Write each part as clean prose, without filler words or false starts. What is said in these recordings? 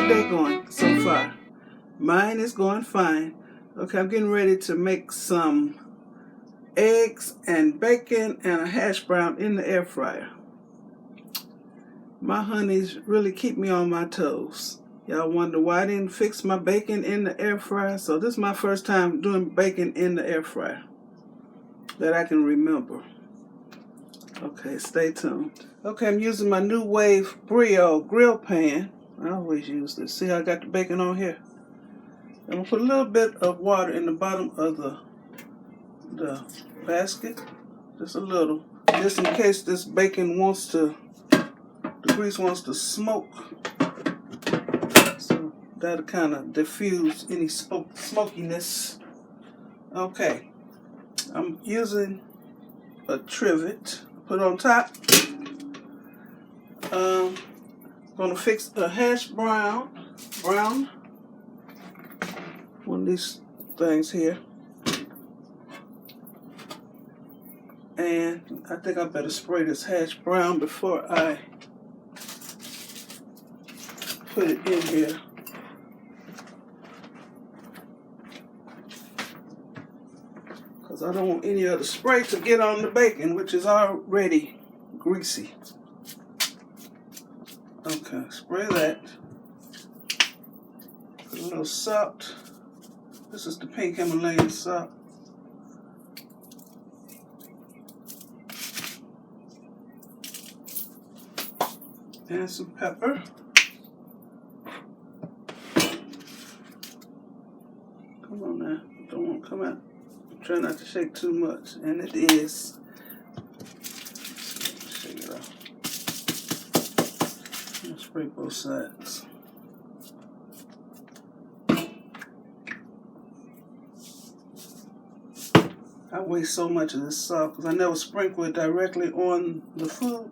day going so far? Mine is going fine. Okay, I'm getting ready to make some eggs and bacon and a hash brown in the air fryer. My honeys really keep me on my toes. Y'all wonder why I didn't fix my bacon in the air fryer? So this is my first time doing bacon in the air fryer that I can remember. Okay, stay tuned. Okay, I'm using my NuWave Brio grill pan. I always use this. See how I got the bacon on here? I'm going to put a little bit of water in the bottom of the basket. Just a little. Just in case this bacon the grease wants to smoke. So that'll kind of diffuse any smokiness. Okay. I'm using a trivet. Put on top. Gonna fix the hash brown. One of these things here. And I think I better spray this hash brown before I put it in here. Because I don't want any of the spray to get on the bacon, which is already greasy. Okay, spray that. Put a little salt. This is the pink Himalayan salt. And some pepper. Come on now, don't want to come out. Try not to shake too much, and it is. Shake it off. And spray both sides. I waste so much of this salt because I never sprinkle it directly on the food.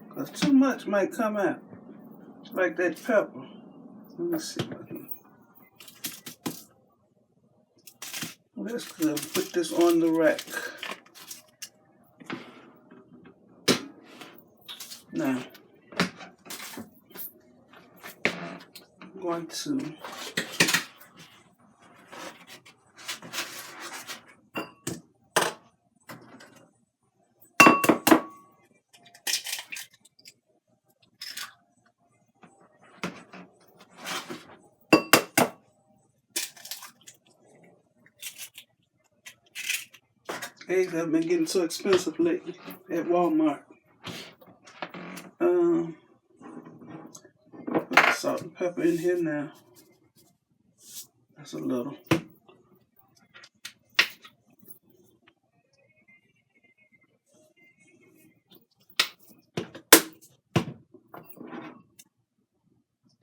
Because too much might come out. Like that pepper. Let me see what I can. Well, that's good. Put this on the rack. Now, I'm going to eggs have been getting so expensive lately at Walmart. Put the salt and pepper in here now. That's a little.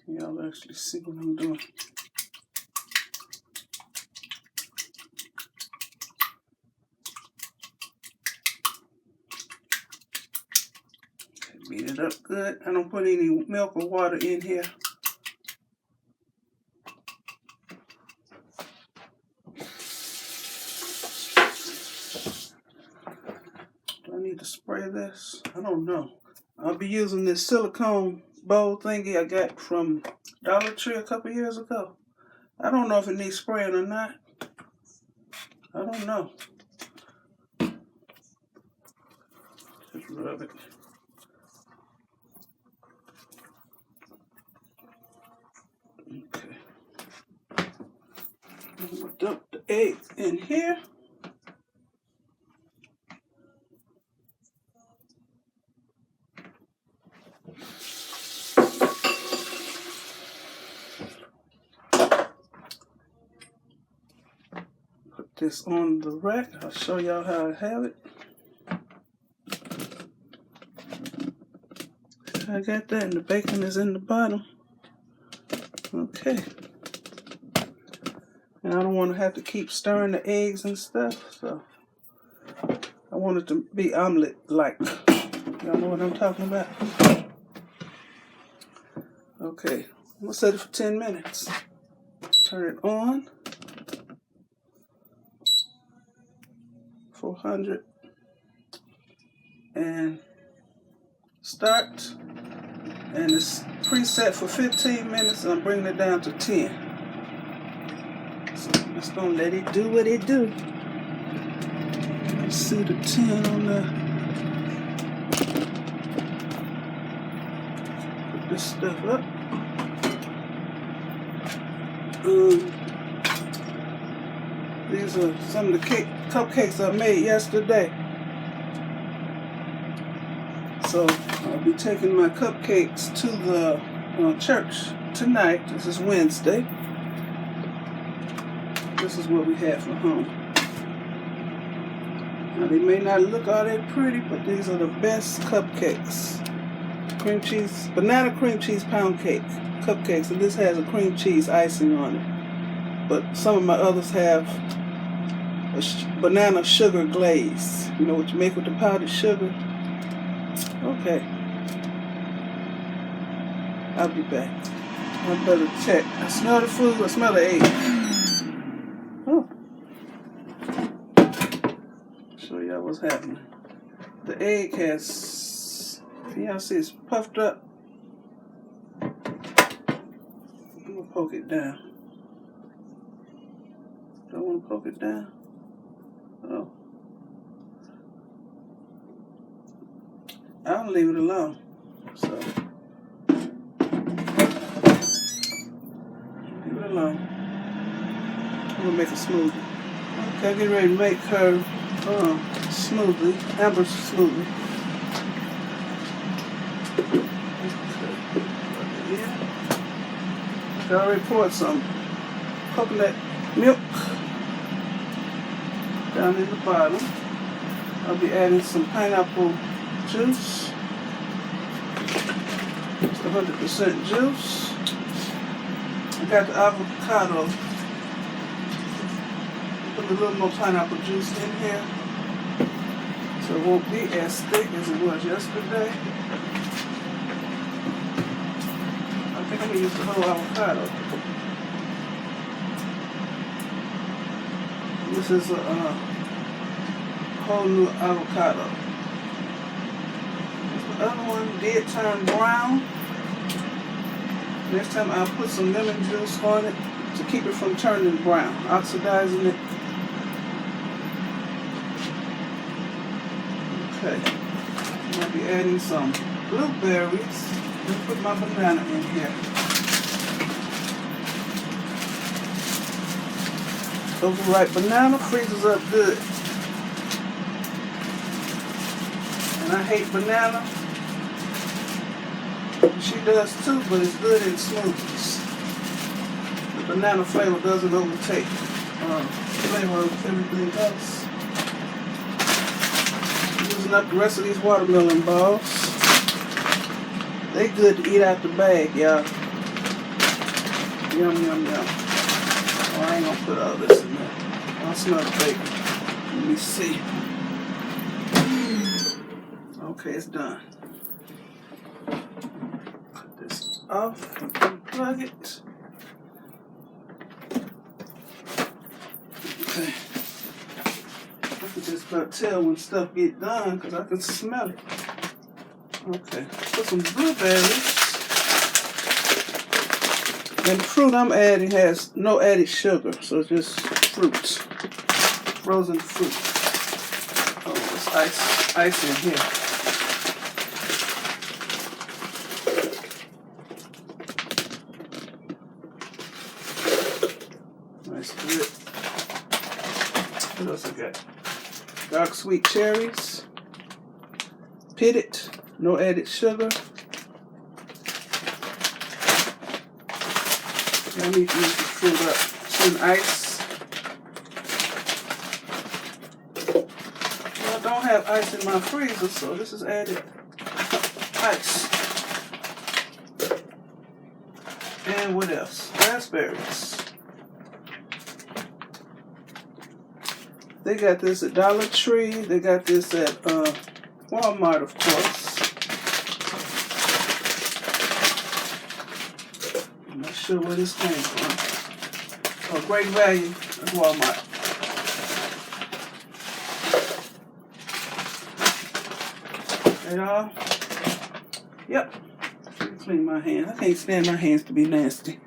Can y'all actually see what I'm doing? Beat it up good. I don't put any milk or water in here. Do I need to spray this? I don't know. I'll be using this silicone bowl thingy I got from Dollar Tree a couple years ago. I don't know if it needs spraying or not. I don't know. Just rub it. Okay. I'm going to dump the eggs in here. Put this on the rack. I'll show y'all how I have it. I got that, and the bacon is in the bottom. Okay. And I don't want to have to keep stirring the eggs and stuff, so I want it to be omelet-like. Y'all know what I'm talking about? Okay, I'm going to set it for 10 minutes. Turn it on. 400. And start. And it's preset for 15 minutes, and I'm bringing it down to 10. So I'm just gonna let it do what it do. Let's see the 10 on there. Put this stuff up. These are some of the cupcakes I made yesterday. So I'll be taking my cupcakes to the church tonight. This is Wednesday. This is what we have for home. Now they may not look all that pretty, but these are the best cupcakes. Cream cheese, banana cream cheese pound cake cupcakes, and this has a cream cheese icing on it. But some of my others have a banana sugar glaze. You know what you make with the powdered sugar? Okay. I'll be back. I better check. I smell the food. I smell the egg. Oh. Show y'all what's happening. The egg has, can y'all see it's puffed up? I'm gonna poke it down. Do I want to poke it down? Oh. I'll leave it alone. So, leave it alone. I'm gonna make a smoothie. Okay, I'm getting ready to make her smoothie, Amber's smoothie. Okay. I already poured some coconut milk down in the bottom. I'll be adding some pineapple juice. It's 100% juice. I got the avocado. Put a little more pineapple juice in here so it won't be as thick as it was yesterday. I think I'm going to use the whole avocado. This is a whole new avocado. The other one did turn brown. Next time I'll put some lemon juice on it to keep it from turning brown, oxidizing it. Okay. I'll be adding some blueberries. Let me put my banana in here. Overripe banana freezes up good. And I hate banana. She does too, but it's good in smoothies. The banana flavor doesn't overtake flavor of everything else. Using up the rest of these watermelon balls. They good to eat out the bag, y'all. Yum, yum, yum. Oh, I ain't gonna put all this in there. I'll smell the bacon. Let me see. Okay, it's done. Cut this off and unplug it. Okay. I can just about tell when stuff get done because I can smell it. Okay. Put some blueberries. And the fruit I'm adding has no added sugar, so it's just fruits. Frozen fruit. Oh, there's ice in here. Nice good. What else I got? Dark sweet cherries. Pitted, no added sugar. I need to use the fruit up. Some ice. Well, I don't have ice in my freezer, so this is added ice. And what else? Raspberries. They got this at Dollar Tree. They got this at Walmart, of course. I'm not sure where this came from. Oh, Great Value at Walmart. And yep. clean my hands. I can't stand my hands to be nasty.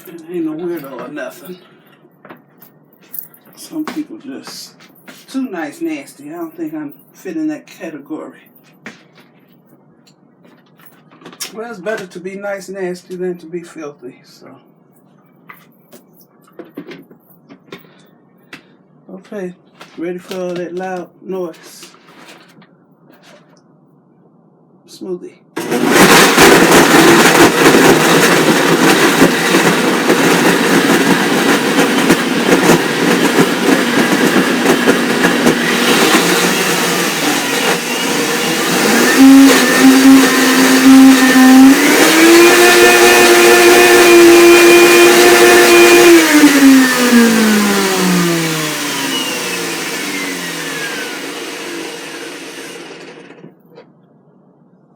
And I ain't no weirdo or nothing. Some people just too nice nasty. I don't think I'm fit in that category. Well, it's better to be nice nasty than to be filthy, so. Okay, ready for all that loud noise. Smoothie.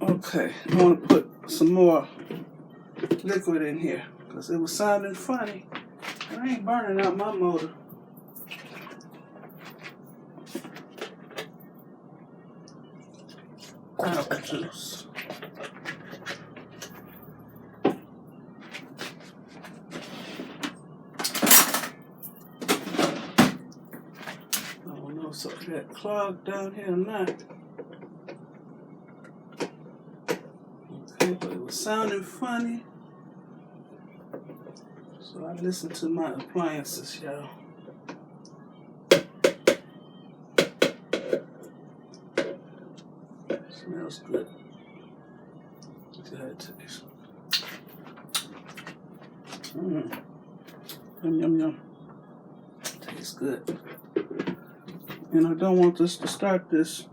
Okay, I want to put some more liquid in here because it was sounding funny. I ain't burning out my motor. Apple juice. I don't know if it got clogged down here or not. Okay, but it was sounding funny. So I listened to my appliances, y'all. Smells good. Look at how it tastes. Yum, yum, yum. Tastes good. And I don't want this to start this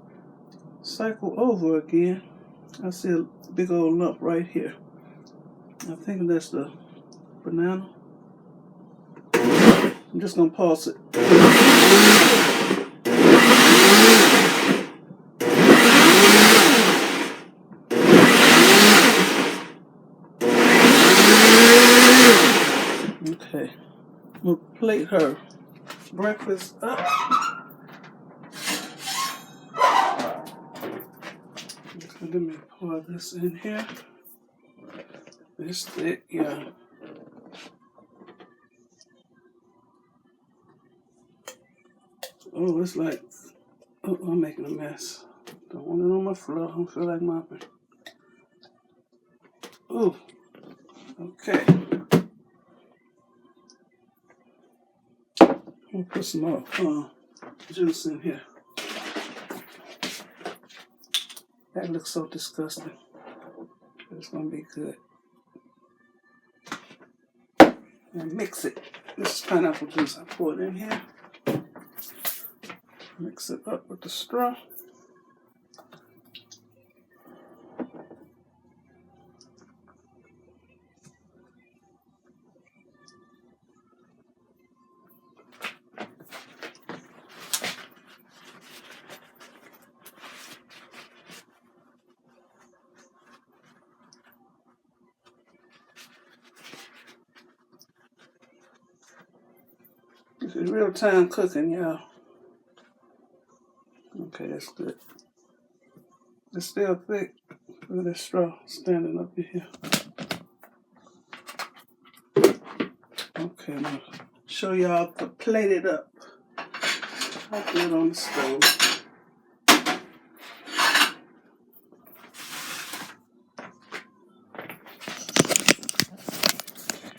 cycle over again. I see a big old lump right here. I think that's the banana. I'm just gonna pulse it. Okay, we'll plate her breakfast up. So let me pour this in here. This thick, yeah. Oh, it's like, oh, I'm making a mess. Don't want it on my floor. I don't feel like mopping. Oh, okay. I'll put some more juice in here. That looks so disgusting. It's gonna be good. And mix it. This is pineapple juice I poured in here. Mix it up with the straw. This is real time cooking, y'all. Okay, that's good. It's still thick. Look at that straw standing up in here. Okay, I'm gonna show y'all to plate it up. I'll put it on the stove.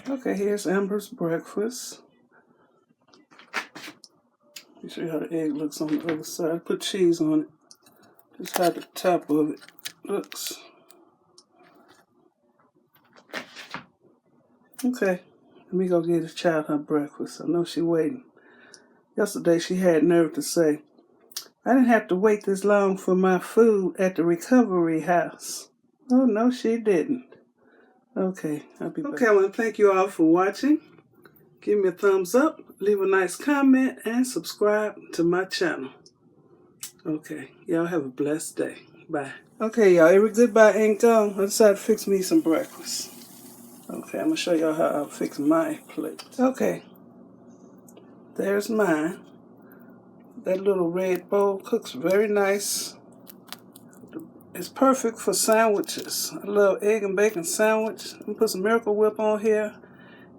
Okay, here's Amber's breakfast. Let me show you how the egg looks on the other side. Put cheese on it. Just how the top of it looks. Okay, let me go get the child her breakfast. I know she's waiting. Yesterday she had nerve to say, I didn't have to wait this long for my food at the recovery house. Oh, no, she didn't. Okay, I'll be back. Okay, I want to thank you all for watching. Give me a thumbs up, leave a nice comment, and subscribe to my channel. Okay, y'all have a blessed day. Bye. Okay, y'all, every goodbye ain't gone. I decided to fix me some breakfast. Okay, I'm going to show y'all how I fix my plate. Okay, there's mine. That little red bowl cooks very nice. The It's perfect for sandwiches. I love egg and bacon sandwich. I'm gonna put some Miracle Whip on here,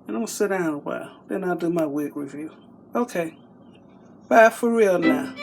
and I'm gonna sit down a while. Then I'll do my wig review. Okay, bye for real now.